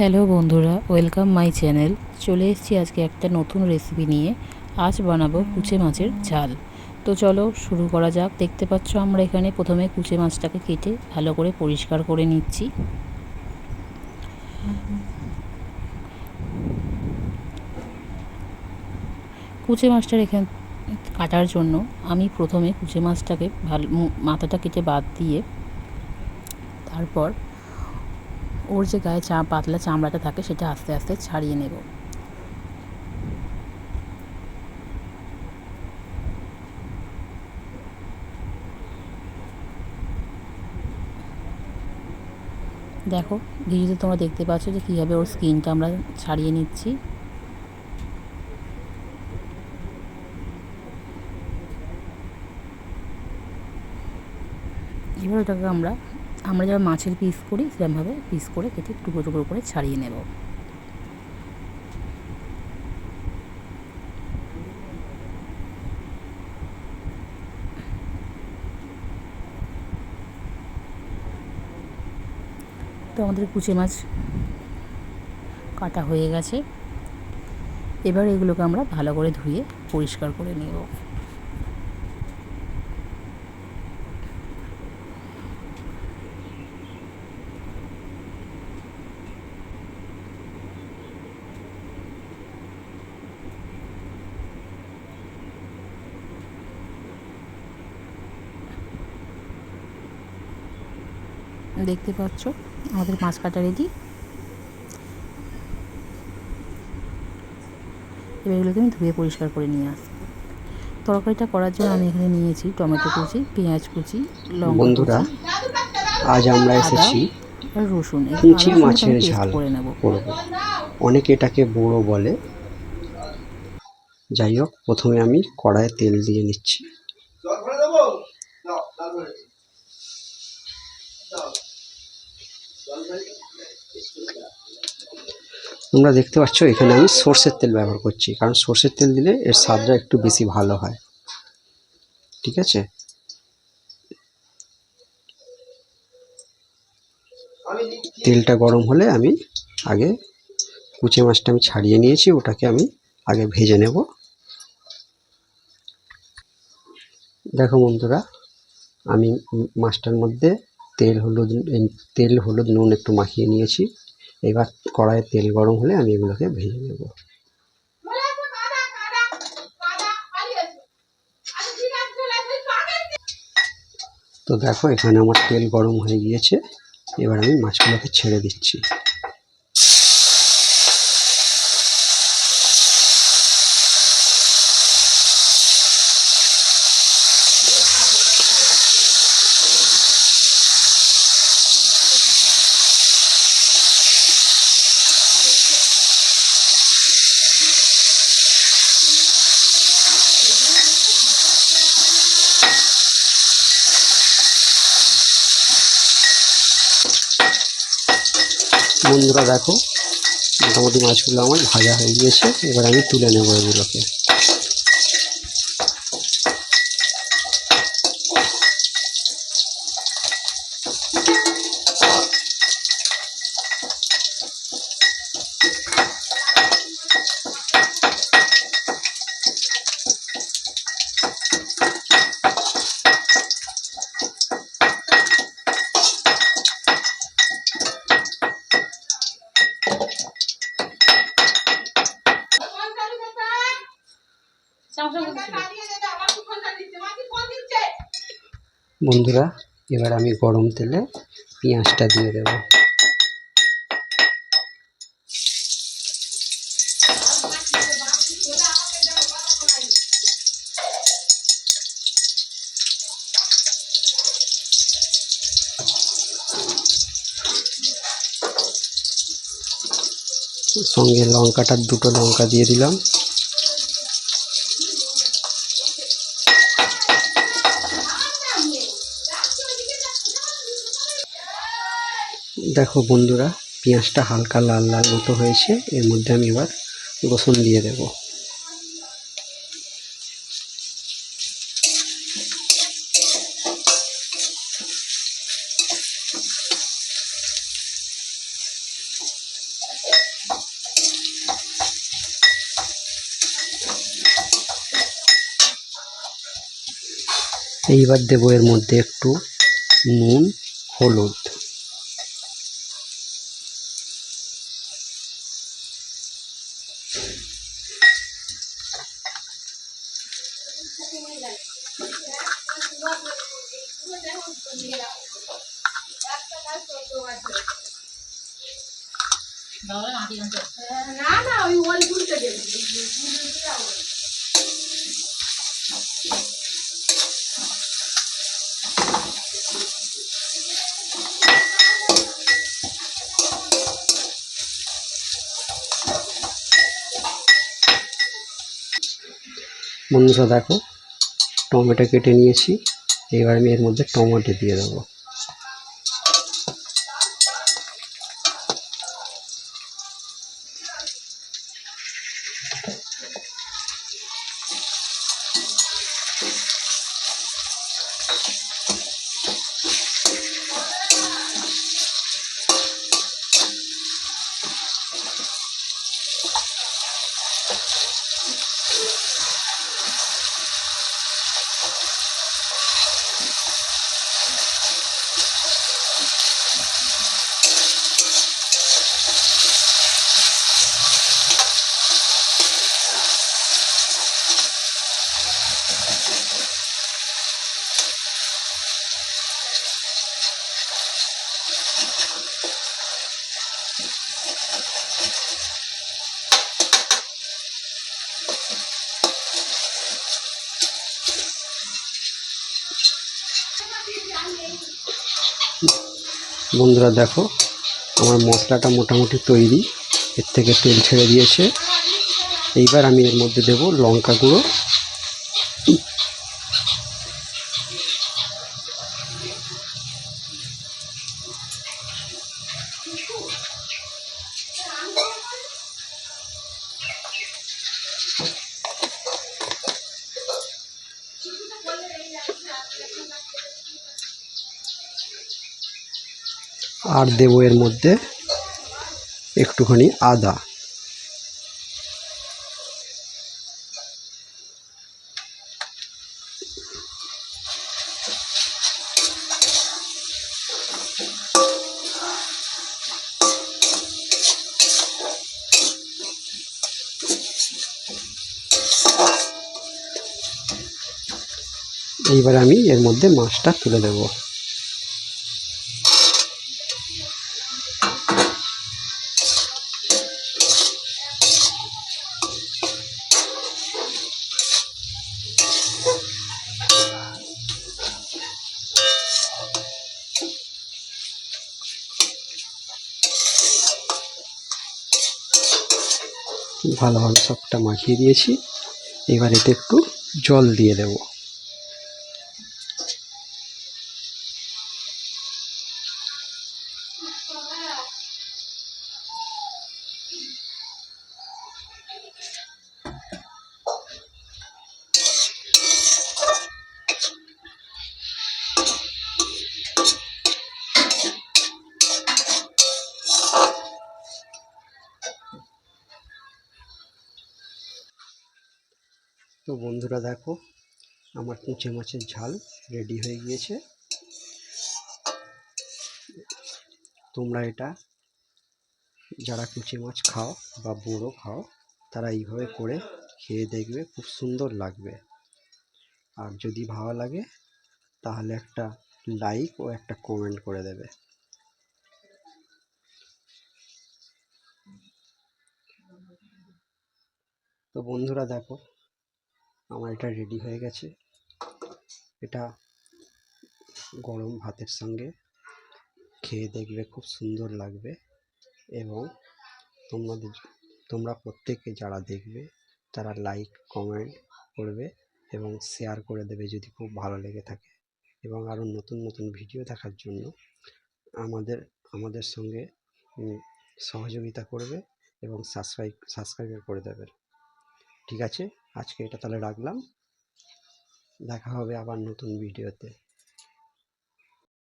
Hello বন্ধুরা, welcome my channel. চলে এসেছি আজকে একটা নতুন রেসিপি নিয়ে। আজ বানাবো কুচে মাছের ঝাল। তো চলো শুরু করা যাক। দেখতে পাচ্ছ আমরা এখানে প্রথমে কুচে মাছটাকে কেটে ভালো করে পরিষ্কার করে নিচ্ছি। কুচে মাছটার এখানে কাটার জন্য আমি প্রথমে কুচে মাছটাকে ভালো মাথাটা কেটে বাদ দিয়ে তারপর ওর যে গায়ে পাতলা চামড়াটা থাকে সেটা আস্তে আস্তে ছাড়িয়ে নেব। দেখো ভিডিওতে তোমরা দেখতে পাচ্ছ যে কীভাবে ওর স্কিনটা আমরা ছাড়িয়ে নিচ্ছি। এবার ওটাকে আমরা যেমন মাছের পিস করি সেরকমভাবে পিস করে কেটে টুকরো টুকরো করে ছাড়িয়ে নেব। তো আমাদের কুচে মাছ কাটা হয়ে গেছে। এবার এগুলোকে আমরা ভালো করে ধুয়ে পরিষ্কার করে নেব। দেখতে পাচ্ছ আমাদের মাছ কাটা রেডি। এবার এগুলোকে আমি ধুয়ে পরিষ্কার করে নিয়ে আসবো। তরকারিটা করার জন্য আমি এখানে নিয়েছি টমেটো কুচি, পেঁয়াজ কুচি, লঙ্কা বন্ধুরা, কুচি, আজ আমরা আদা এসেছি আর রসুন। এই আদা পুঁচি রসুনটা মাছের আমি পেস্ট ঝাল করে নেব। করব। অনেকে এটাকে বড়ো বলে। যাই হোক, প্রথমে আমি কড়াইয়ে তেল দিয়ে নিচ্ছি। তোমরা দেখতে পাচ্ছ এখানে আমি সর্ষের তেল ব্যবহার করছি, কারণ সর্ষের তেল দিলে এর স্বাদটা একটু বেশি ভালো হয়। ঠিক আছে, তেলটা গরম হলে আমি আগে কুচে মাছটা আমি ছাড়িয়ে নিয়েছি, ওটাকে আমি আগে ভেজে নেব। দেখো বন্ধুরা, আমি মাছটার মধ্যে তেল হলুদ নুন একটু মাখিয়ে নিয়েছি। এবার কড়াইয়ে তেল গরম হলে আমি এগুলোকে ভেজে নেব। তো দেখো এখানে আমার তেল গরম হয়ে গিয়েছে। এবার আমি মাছগুলোকে ছেড়ে দিচ্ছি। বন্ধুরা দেখো, মোটামুটি মাছগুলো আমার ভাজা হয়ে গিয়েছে। এবার আমি তুলে নেব এগুলোকে। বন্ধুরা, এবার আমি গরম তেলে পেঁয়াজটা দিয়ে দেব। সঙ্গে লঙ্কাটার দুটো লঙ্কা দিয়ে দিলাম। দেখো বন্ধুরা, পেঁয়াজটা হালকা লাল লাল মতো হয়েছে। এর মধ্যে আমি এবার রসুন দিয়ে দেব। এইবার দেবো এর মধ্যে একটু নুন, হলুদ। বন্ধুরা দেখো, টমেটো কেটে নিয়েছি। এবার আমি এর মধ্যে টমেটো দিয়ে দেবো। বন্ধুরা দেখো, আমার মশলাটা মোটামুটি তৈরি। এর থেকে তেল ছেড়ে দিয়েছে। এইবার আমি এর মধ্যে দেব লঙ্কা গুঁড়ো, আর দেব এর মধ্যে একটুখানি আদা। এইবার আমি এর মধ্যে মাছটা তুলে দেব। ভালোভাবে সবটা মাখিয়ে দিয়েছি। এবার এতে একটু জল দিয়ে দেব। তো বন্ধুরা দেখো, আমার কুঁচে মাছের ঝাল রেডি হয়ে গিয়েছে। তোমরা এটা যারা কুঁচে মাছ খাও বা বড়ো খাও, তারা এইভাবে করে খেয়ে দেখবে, খুব সুন্দর লাগবে। আর যদি ভালো লাগে তাহলে একটা লাইক ও একটা কমেন্ট করে দেবে। তো বন্ধুরা দেখো, আমার এটা রেডি হয়ে গেছে। এটা গরম ভাতের সঙ্গে খেয়ে দেখবে, খুব সুন্দর লাগবে। এবং তোমরা প্রত্যেকে যারা দেখবে তারা লাইক কমেন্ট করবে এবং শেয়ার করে দেবে যদি খুব ভালো লেগে থাকে। এবং আরও নতুন নতুন ভিডিও দেখার জন্য আমাদের সঙ্গে সহযোগিতা করবে এবং সাবস্ক্রাইব করে দেবে। ঠিক আছে, আজকে এটা তাহলে রাখলাম। দেখা হবে আবার নতুন ভিডিওতে।